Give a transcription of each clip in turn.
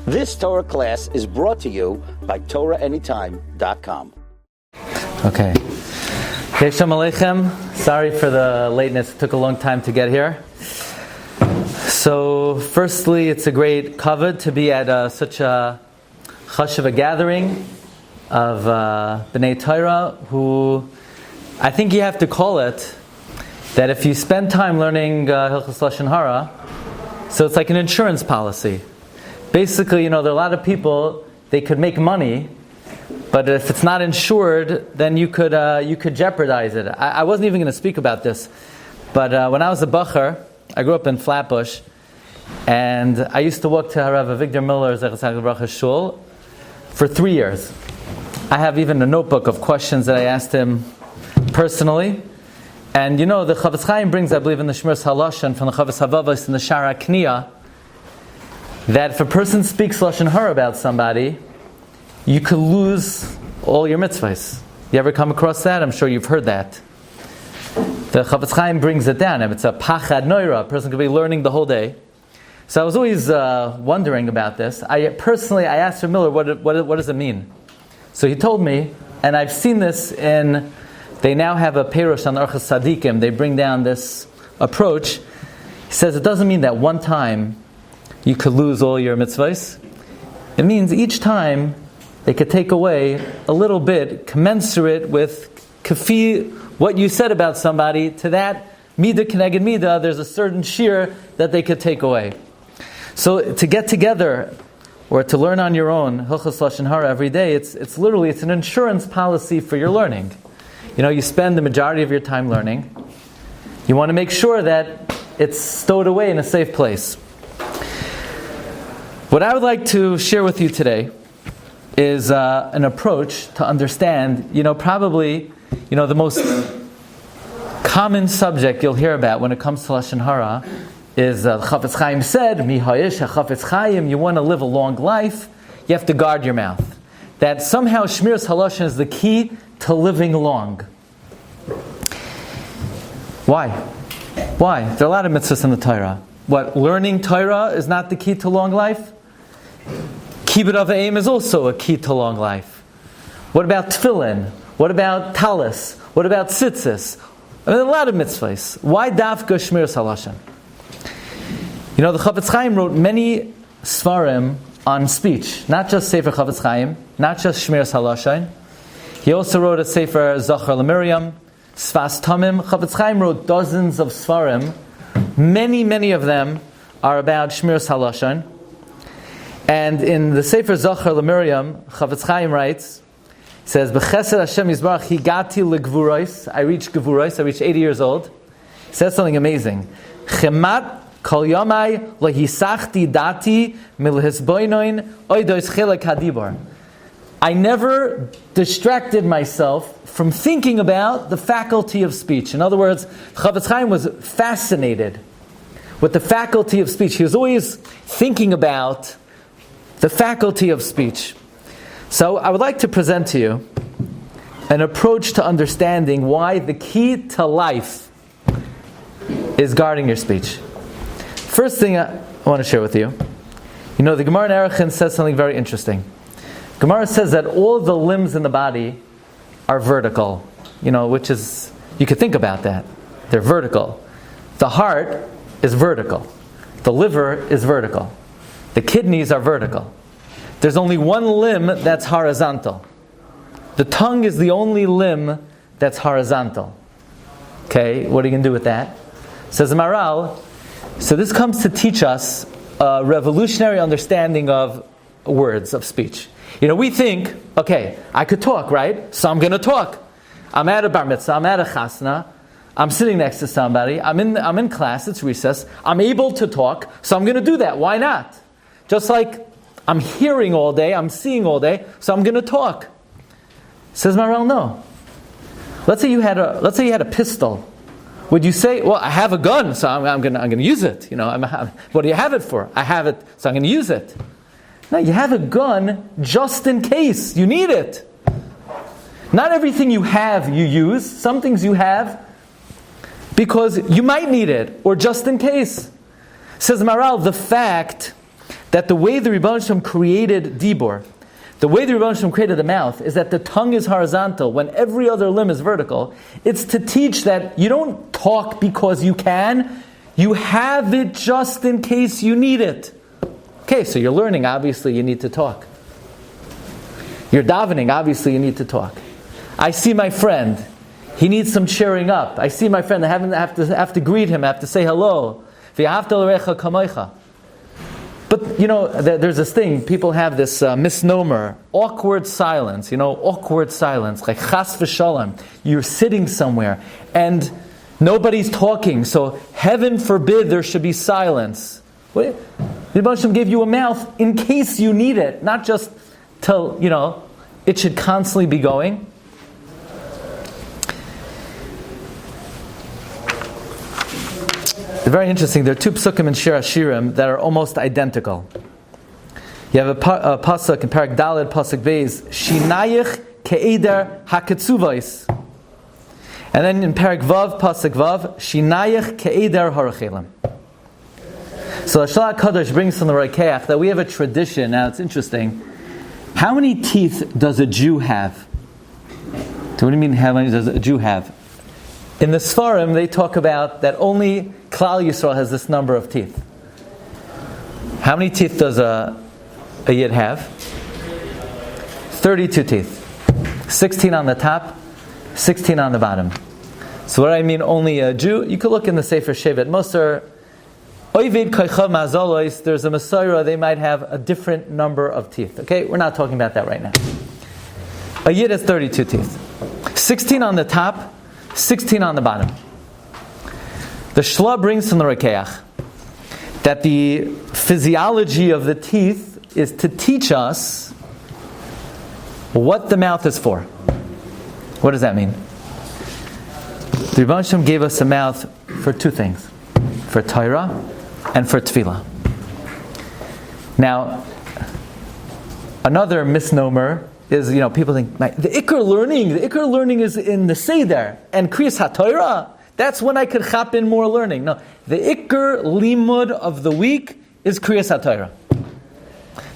This Torah class is brought to you by TorahAnytime.com. Okay. Hey, Shalom Aleichem. Sorry for the lateness. It took a long time to get here. So, firstly, it's a great kavod to be at such a chashuv gathering of B'nai Torah, who I think you have to call it that if you spend time learning Hilchos Lashon Hara, so it's like an insurance policy. Basically, there are a lot of people, they could make money, but if it's not insured, then you could jeopardize it. I wasn't even going to speak about this, but when I was a bacher, I grew up in Flatbush, and I used to walk to Rabbi Victor Miller's shul for 3 years. I have even a notebook of questions that I asked him personally. And the Chavetz Chaim brings, I believe, in the Shmiras HaLashon from the Chavetz Havavos in the Shaar that if a person speaks Lashon Hara about somebody, you could lose all your mitzvahs. You ever come across that? I'm sure you've heard that. The Chavetz Chaim brings it down. If it's a pachad noira, a person could be learning the whole day. So I was always wondering about this. I asked Rabbi Miller, what does it mean? So he told me, and I've seen this they now have a purest on Orchos Tzadikim. They bring down this approach. He says it doesn't mean that one time you could lose all your mitzvahs. It means each time they could take away a little bit, commensurate with kafi, what you said about somebody, to that midah keneged midah, there's a certain shiur that they could take away. So to get together or to learn on your own Hilchos Lashon Hara every day, it's an insurance policy for your learning. You spend the majority of your time learning. You want to make sure that it's stowed away in a safe place. What I would like to share with you today is an approach to understand, probably, the most common subject you'll hear about when it comes to Lashon Hara is Chavetz Chaim said, Mi ha'ish ha'Chavetz Chaim, you want to live a long life, you have to guard your mouth. That somehow Shmiras HaLashon is the key to living long. Why? There are a lot of mitzvahs in the Torah. What, learning Torah is not the key to long life? Kibbud Av V'Eim is also a key to long life. What about tefillin? What about talis? What about tzitzis? A lot of mitzvahs. Why dafka Shmiras HaLashon? The Chavetz Chaim wrote many svarim on speech, not just Sefer Chavetz Chaim, not just Shmiras HaLashon. He also wrote a Sefer Zachar LeMiriam, Sfas Tamim. Chavetz Chaim wrote dozens of svarim. Many of them are about Shmiras HaLashon. And in the Sefer Zachar LeMiriam, Chavetz Chaim writes, he says, B'chesed Hashem Yisbarach higati legvuros. I reached Gevuros, I reached 80 years old. He says something amazing. Chemat kol yomai lehisachti dati milhisboinoin oidos chelek hadibar. I never distracted myself from thinking about the faculty of speech. In other words, Chavetz Chaim was fascinated with the faculty of speech. He was always thinking about the faculty of speech. So I would like to present to you an approach to understanding why the key to life is guarding your speech. First thing I want to share with you, the Gemara in Erechim says something very interesting. Gemara says that all the limbs in the body are vertical, which is, you could think about that. They're vertical. The heart is vertical. The liver is vertical. The kidneys are vertical. There's only one limb that's horizontal. The tongue is the only limb that's horizontal. Okay, what are you going to do with that? Says the Maral, so this comes to teach us a revolutionary understanding of words, of speech. We think, okay, I could talk, right? So I'm going to talk. I'm at a bar mitzvah, I'm at a chasna, I'm sitting next to somebody, I'm in class, it's recess, I'm able to talk, so I'm going to do that. Why not? Just like I'm hearing all day, I'm seeing all day, so I'm going to talk. Says Maral, no. Let's say you had a pistol. Would you say, well, I have a gun, so I'm going to use it? What do you have it for? I have it, so I'm going to use it. No, you have a gun just in case you need it. Not everything you have you use. Some things you have because you might need it, or just in case. Says Maral, the fact that the way the Rebbeinu Shem created Dibor, the way the Rebbeinu Shem created the mouth, is that the tongue is horizontal when every other limb is vertical. It's to teach that you don't talk because you can, you have it just in case you need it. Okay, so you're learning, obviously you need to talk. You're davening, obviously you need to talk. I see my friend, he needs some cheering up. I see my friend, I have to greet him, I have to say hello. V'ahavta l'recha kamocha. But, there's this thing, people have this misnomer, awkward silence, awkward silence, like chas v'shalom. You're sitting somewhere, and nobody's talking, so heaven forbid there should be silence. The Rebbeinu Shem gave you a mouth in case you need it, not just till, it should constantly be going. It's very interesting. There are two psukim in Shiurim that are almost identical. You have a pasuk in Parak Daled, pasuk Beis, Shinayich ke'eder haketzuvos. And then in Parak Vav, pasuk Vav, Shinayich ke'eder harachelim. So Shaar Kadosh brings from the Rakeach that we have a tradition. Now it's interesting. How many teeth does a Jew have? So what do you mean, how many does a Jew have? In the Sfarim, they talk about that only Klal Yisrael has this number of teeth. How many teeth does a Yid have? 32 teeth. 16 on the top, 16 on the bottom. So what do I mean only a Jew? You could look in the Sefer Shevet. Most are Oivid Koichav Mazolois. There's a Messiah, they might have a different number of teeth. Okay, we're not talking about that right now. A Yid has 32 teeth. 16 on the top, 16 on the bottom. The Shla brings from the Rakeach that the physiology of the teeth is to teach us what the mouth is for. What does that mean? The Rebbeinu Shem gave us a mouth for two things. For Torah and for Tefillah. Now, another misnomer is, people think, the Ikar learning is in the Seder, and Kriyas HaTorah, that's when I could chap in more learning. No, the Ikar limud of the week is Kriyas HaTorah.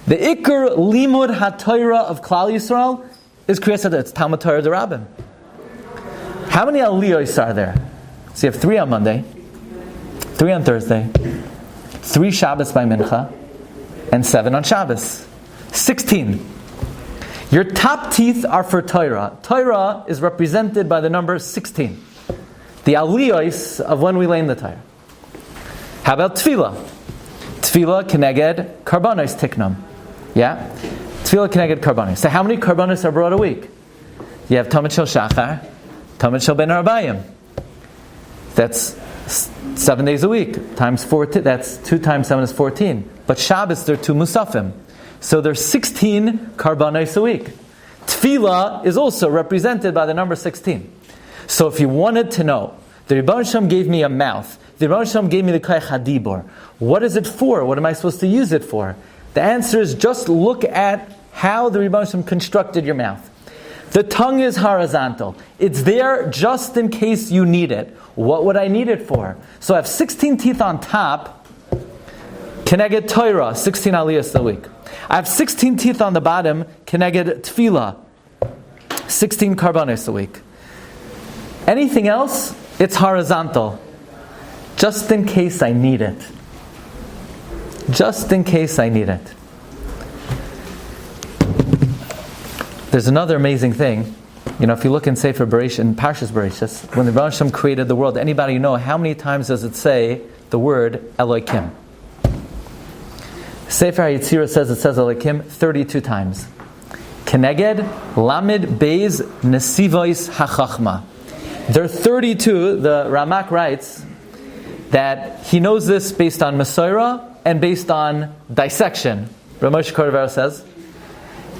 The Ikar limud HaTorah of Klal Yisrael is Kriyas HaTorah. It's Talmud Torah D'Rabbim. How many aliyos are there? So you have 3 on Monday, 3 on Thursday, 3 Shabbos by Mincha, and 7 on Shabbos. 16. Your top teeth are for Torah. Torah is represented by the number 16. The aliyos of when we lay in the Torah. How about Tefillah? Tefillah keneged karbanos tiknam. Yeah? Tefillah keneged karbanos. So how many karbanos are brought a week? You have Tamid Shel Shachar, Tamid Shel Ben Arbayim. That's 7 days a week. Times 14, that's 2 times 7 is 14. But Shabbos, there are 2 musafim. So there's 16 karbanos a week. Tefillah is also represented by the number 16. So if you wanted to know, the Rebbeinu Shem gave me a mouth. The Rebbeinu Shem gave me the Koach HaDibor. What is it for? What am I supposed to use it for? The answer is just look at how the Rebbeinu Shem constructed your mouth. The tongue is horizontal. It's there just in case you need it. What would I need it for? So I have 16 teeth on top. Keneged Torah, 16 aliyos a week. I have 16 teeth on the bottom. Keneged Tefillah, 16 karbanos a week. Anything else, it's horizontal. Just in case I need it. Just in case I need it. There's another amazing thing. If you look in Sefer Bereshit, in Parshas Bereshit, when the Rebbeinu Shem created the world, anybody know how many times does it say the word Elokim? Sefer HaYetzirah says Elokim 32 times. Keneged Lamed Beis Nesivois HaChachma. There are 32, the Ramak writes, that he knows this based on Mesorah and based on dissection. Rav Moshe Cordovero says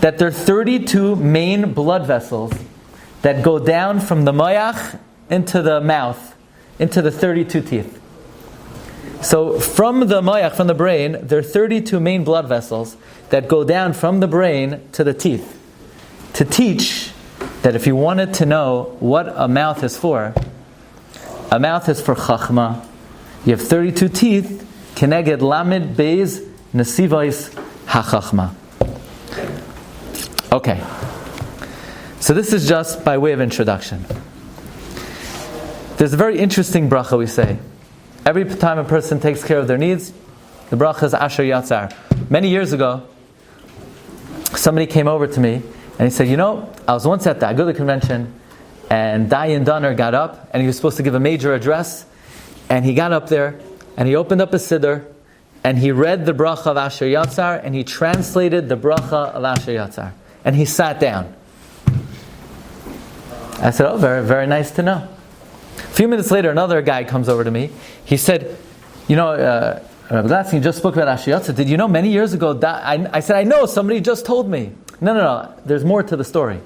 that there are 32 main blood vessels that go down from the moyach into the mouth, into the 32 teeth. So from the moyach, from the brain, there are 32 main blood vessels that go down from the brain to the teeth. To teach that if you wanted to know what a mouth is for, chachma. You have 32 teeth, keneged lamed beis nesivos hachachma. Okay. So this is just by way of introduction. There's a very interesting bracha we say. Every time a person takes care of their needs, the bracha is Asher Yatzar. Many years ago, somebody came over to me and he said, I was once at the Agudah convention and Dayan Dunner got up and he was supposed to give a major address, and he got up there and he opened up a siddur and he read the bracha of Asher Yatzar and he translated the bracha of Asher Yatzar and he sat down. I said, oh, very, very nice to know. A few minutes later, another guy comes over to me. He said, Rabbi Glatstein, you just spoke about Asher Yatzar. Did you know many years ago? I said, I know, somebody just told me. No, there's more to the story.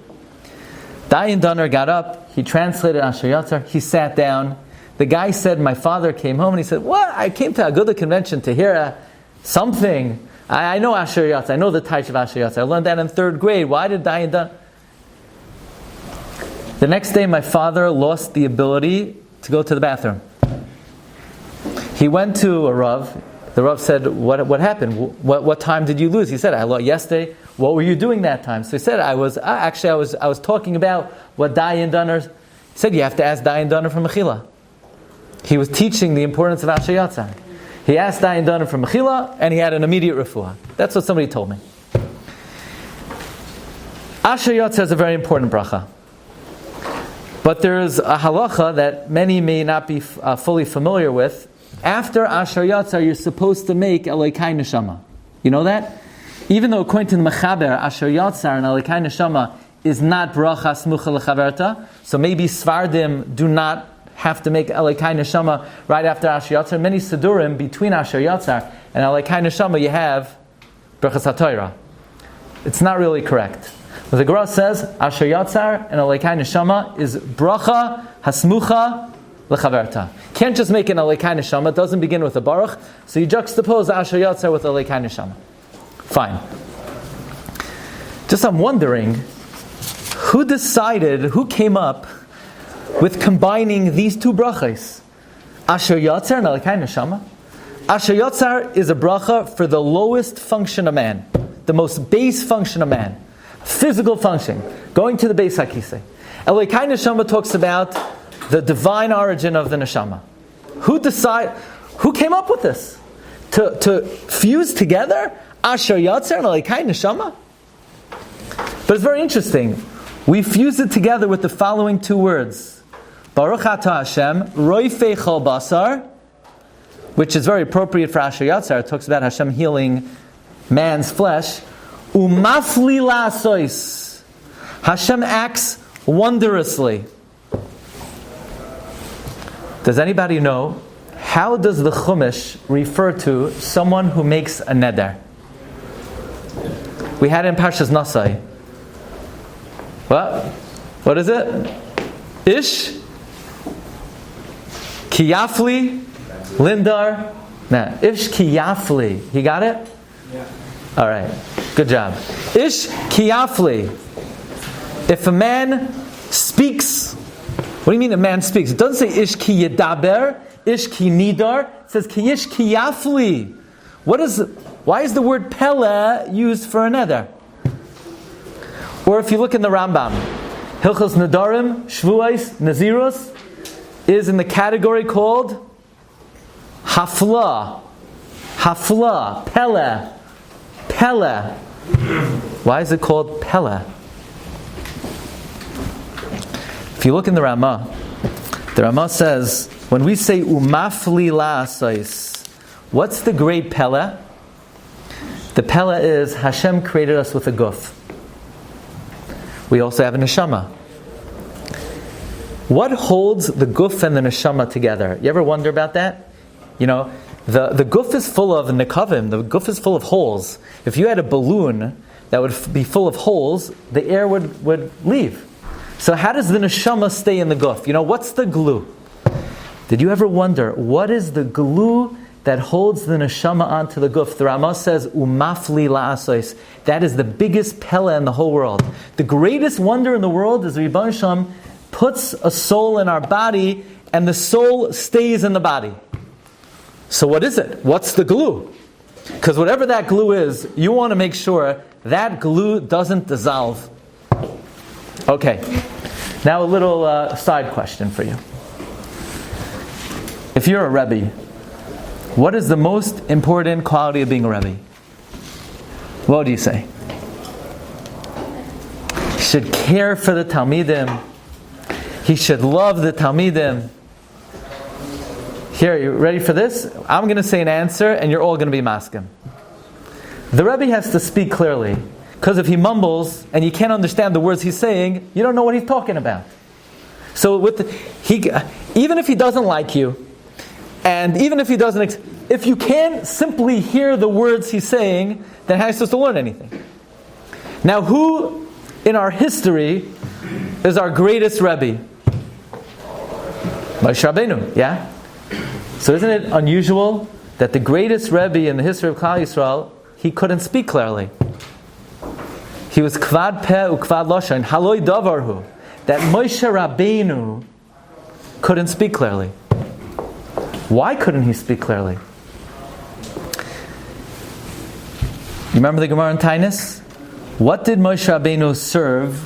Dayan Dunner got up, he translated Asher Yatzar, he sat down. The guy said, my father came home and he said, what? I came to a Agudah convention to hear something. I know Asher Yatzar, I know the Taich of Asher Yatzar. I learned that in 3rd grade. Why did Dayan Dunner? The next day, my father lost the ability to go to the bathroom. He went to a Rav. The Rav said, what happened? What time did you lose? He said, I lost yesterday. What were you doing that time? So he said, I was talking about what Dayan Dunner. He said, you have to ask Dayan Dunner from Mechila. He was teaching the importance of Asher Yatzar. He asked Dayan Dunner from Mechila, and he had an immediate refuah. That's what somebody told me. Asher Yatzar is a very important bracha. But there's a halacha that many may not be fully familiar with. After Asher Yatzar, you're supposed to make Elokai Neshama. You know that? Even though according to the Mechaber, Asher Yatzar and Elokai Neshama is not bracha smucha lechaverta, so maybe Svardim do not have to make Elokai Neshama right after Asher Yatzar. Many Sidurim, between Asher Yatzar and Elokai Neshama, you have brachas HaTorah. It's not really correct. The Gemara says, Asher Yatzar and Elokai Neshama is bracha hasmucha lechaverta. Can't just make an Elokai Neshama, it doesn't begin with a baruch, so you juxtapose Asher Yatzar with Elokai Neshama. Fine. Just I'm wondering, who came up with combining these two brachas? Asher Yatzar and Elokai Neshama? Asher Yatzar is a bracha for the lowest function of man, the most base function of man. Physical function, going to the Beis HaKisei. Elokai Neshama talks about the divine origin of the Neshama. Who came up with this? To fuse together Asher Yatzar and Elokai Neshama? But it's very interesting. We fuse it together with the following two words. Baruch Atah Hashem, Roifei Chol Basar, which is very appropriate for Asher Yatzar. It talks about Hashem healing man's flesh. Umafli la'asois. Hashem acts wondrously. Does anybody know, how does the Chumash refer to someone who makes a neder? We had it in Parshas Nasai. What is it? Ish? Kiyafli? Lindar? Nah, Ish Kiyafli. He got it? Yeah. All right. Good job. Ish Kiyafli. If a man speaks, what do you mean a man speaks? It doesn't say Ish Ki Yedaber, Ish Ki Nidar. It says Ki Ish Kiyafli. Why is the word Pele used for a neder? Or if you look in the Rambam, Hilchos Nedarim, Shvuos, Naziros is in the category called Hafla. Hafla. Pele. Pele. Why is it called Pele? If you look in the Ramah says, when we say Umafli la'asais, what's the great Pele? The Pele is Hashem created us with a guf. We also have a neshama. What holds the guf and the neshama together? You ever wonder about that? You know, the guf is full of nekavim, the guf is full of holes. If you had a balloon that would be full of holes, the air would leave. So how does the neshama stay in the guf? You know, what's the glue? Did you ever wonder, what is the glue that holds the neshama onto the guf? The Ramah says, Umafli la'asois. That is the biggest Pele in the whole world. The greatest wonder in the world is Rebbeinu Shalom puts a soul in our body, and the soul stays in the body. So what is it? What's the glue? Because whatever that glue is, you want to make sure that glue doesn't dissolve. Okay, now a little side question for you. If you're a Rebbe, what is the most important quality of being a Rebbe? What do you say? He should care for the Talmidim. He should love the Talmidim. Here, you ready for this? I'm going to say an answer and you're all going to be maskim. The Rebbe has to speak clearly, because if he mumbles and you can't understand the words he's saying, you don't know what he's talking about. So even if he doesn't like you, and even if he doesn't, if you can't simply hear the words he's saying, then how are you supposed to learn anything? Now, who in our history is our greatest Rebbe? Moshe Rabbeinu, yeah? So isn't it unusual that the greatest Rebbe in the history of Klal Yisrael, he couldn't speak clearly? He was kvad peh ukvad lashon, haloi davarhu. That Moshe Rabbeinu couldn't speak clearly. Why couldn't he speak clearly? You remember the Gemara in Tainus? What did Moshe Rabbeinu serve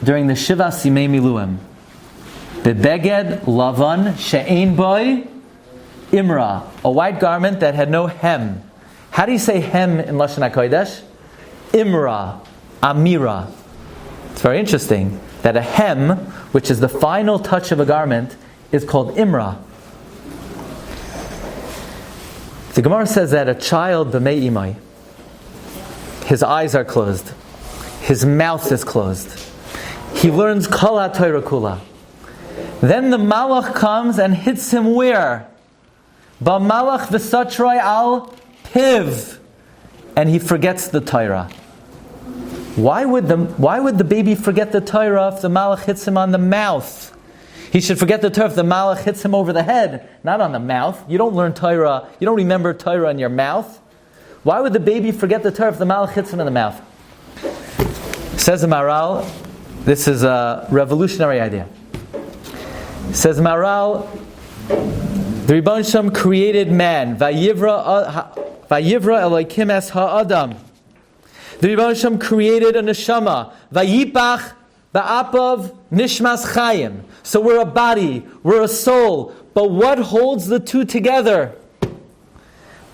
during the Shiva Simei Miluim? Bebeged lavan she'ein boy Imra, a white garment that had no hem. How do you say hem in Lashon HaKodesh? Imra, Amira. It's very interesting that a hem, which is the final touch of a garment, is called Imra. The Gemara says that a child, b'mei imai, his eyes are closed, his mouth is closed. He learns kol HaTorah kula. Then the malach comes and hits him where? B'malach v'satroi al piv, and he forgets the Torah. Why would the baby forget the Torah if the malach hits him on the mouth? He should forget the Torah if the malach hits him over the head, not on the mouth. You don't learn Torah, you don't remember Torah in your mouth. Why would the baby forget the Torah if the malach hits him in the mouth? Says the Maral, this is a revolutionary idea. Says Maral, the Rebbeinu Shem created man. Vayivra Elokim es ha'adam. The Rebbeinu Shem created a neshama. Vayipach ba'apav nishmas chayim. So we're a body, we're a soul. But what holds the two together?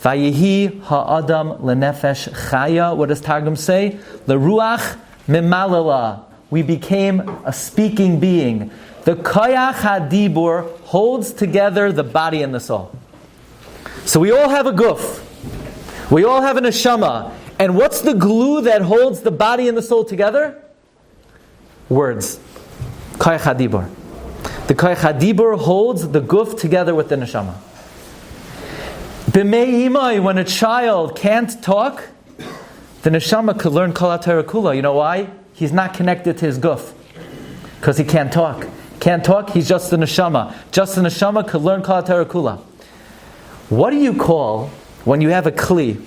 Vayihi ha'adam lenefesh chaya. What does Targum say? Leruach mimalala. We became a speaking being. The koyach hadibur holds together the body and the soul. So we all have a guf. We all have a neshama. And what's the glue that holds the body and the soul together? Words. Koyach hadibur. The koyach hadibur holds the guf together with the neshama. B'mei imai, when a child can't talk, the neshama could learn kol HaTorah kula. You know why? He's not connected to his guf. Because he can't talk. Can't talk, he's just the neshama. Just the neshama could learn kol HaTorah kula. What do you call when you have a kli,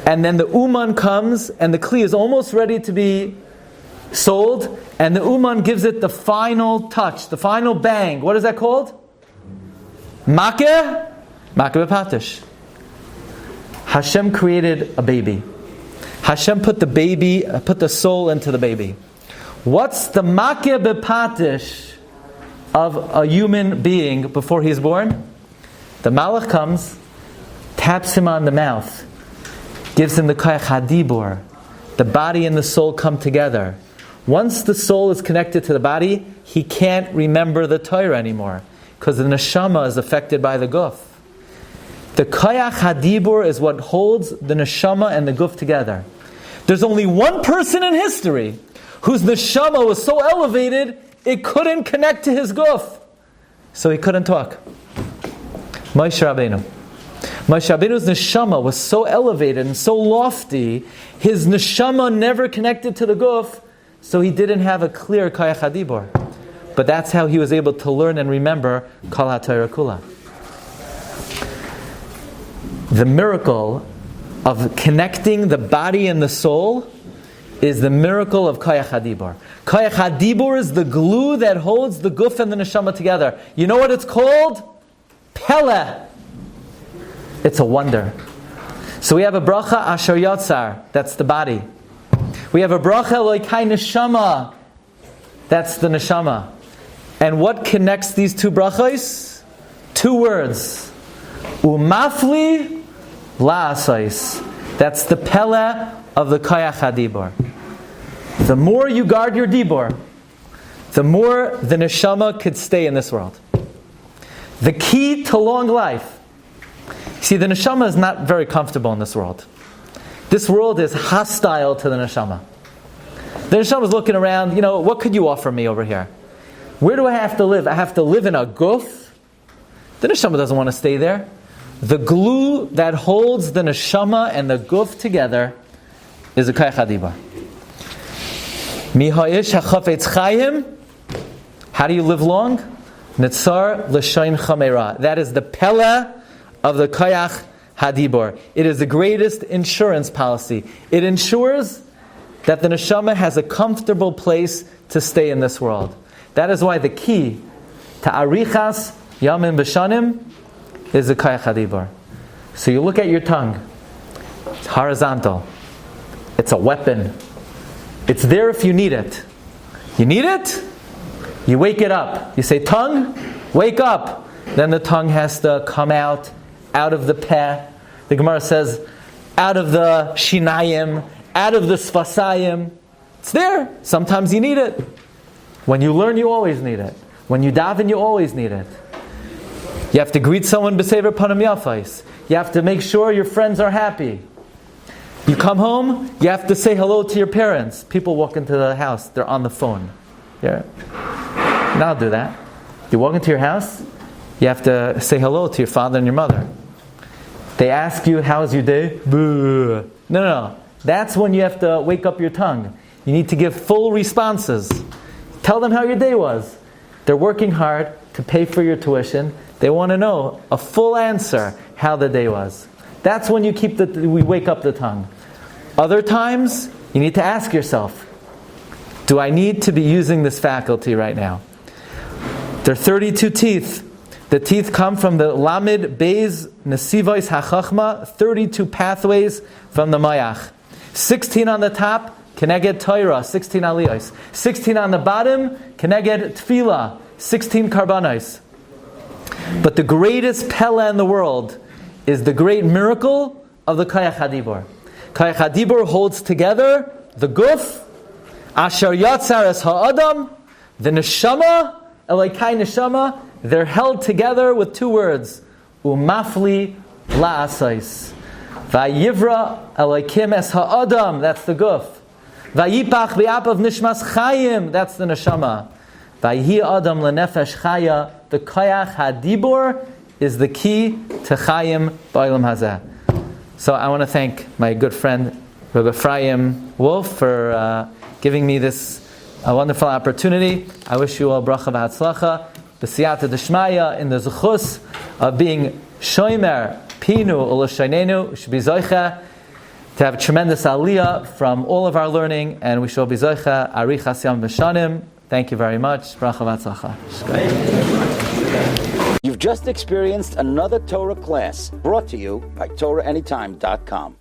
and then the uman comes, and the kli is almost ready to be sold, and the uman gives it the final touch, the final bang. What is that called? Makeh b'patish. Hashem created a baby. Hashem put the soul into the baby. What's the makeh b'patish of a human being before he's born? The malach comes, taps him on the mouth, gives him the koyach hadibur. The body and the soul come together. Once the soul is connected to the body, he can't remember the Torah anymore, because the neshama is affected by the guf. The koyach hadibur is what holds the neshama and the guf together. There's only one person in history whose neshama was so elevated, it couldn't connect to his guf. So he couldn't talk. Moshe Rabbeinu. Moshe Rabbeinu's neshama was so elevated and so lofty, his neshama never connected to the guf, so he didn't have a clear koyach hadibur. But that's how he was able to learn and remember kol HaTorah kula. The miracle of connecting the body and the soul is the miracle of koyach hadibur. Koyach hadibur is the glue that holds the guf and the neshama together. You know what it's called? Pele. It's a wonder. So we have a bracha asher yatzar, that's the body. We have a bracha loikai neshama, that's the neshama. And what connects these two brachos? Two words. Umafli la'asais. That's the pele of the koyach hadibor. The more you guard your dibor, the more the neshama could stay in this world. The key to long life. See, the neshama is not very comfortable in this world. This world is hostile to the neshama. The neshama is looking around, what could you offer me over here? Where do I have to live? I have to live in a guf? The neshama doesn't want to stay there. The glue that holds the neshama and the guf together is a koyach hadibor. Mihayish hachafetz chayim. How do you live long? Nitzar l'shayin chamera. That is the pele of the koyach hadibor. It is the greatest insurance policy. It ensures that the neshama has a comfortable place to stay in this world. That is why the key to arichas yamin b'shanim is the koyach hadibor. So you look at your tongue. It's horizontal. It's a weapon. It's there if you need it. You need it? You wake it up. You say, tongue, wake up. Then the tongue has to come out of the peh. The Gemara says, out of the shinayim, out of the sfasayim. It's there. Sometimes you need it. When you learn, you always need it. When you daven, you always need it. You have to greet someone b'sever panim yafais. You have to make sure your friends are happy. You come home, you have to say hello to your parents. People walk into the house, they're on the phone. Yeah. Now do that. You walk into your house, you have to say hello to your father and your mother. They ask you, how's your day? Boo. No. That's when you have to wake up your tongue. You need to give full responses. Tell them how your day was. They're working hard to pay for your tuition. They want to know a full answer how the day was. That's when we wake up the tongue. Other times, you need to ask yourself, do I need to be using this faculty right now? There are 32 teeth. The teeth come from the Lamed Beis Nesivos HaChachma, 32 pathways from the Mayach. 16 on the top, Keneged Torah, 16 aliyos. 16 on the bottom, Keneged Tefillah, 16 karbanos. But the greatest pele in the world is the great miracle of the koyach hadibor. Koyach hadibor holds together the guf, asher yatzar es ha'adam, the neshama, elokai neshama. They're held together with two words, umafli la'asais. Vayivra elokim es ha'adam, that's the guf. Vayipach bi'apav nishmas chayim, that's the neshama. Vayhi adam lenefesh chaya, the koyach hadibor is the key to chayim ba'olam hazeh. So I want to thank my good friend Rabbi Ephraim Wolf for giving me this wonderful opportunity. I wish you all bracha v'hatzlacha, b'siyata d'shmaya, in the zechus of being shomer pinu u'l'shaynenu. We should be zoicha to have a tremendous aliyah from all of our learning, and we shall be zoicha arichas yam v'shanim. Thank you very much. Bracha v'hatzlacha. You've just experienced another Torah class brought to you by TorahAnytime.com.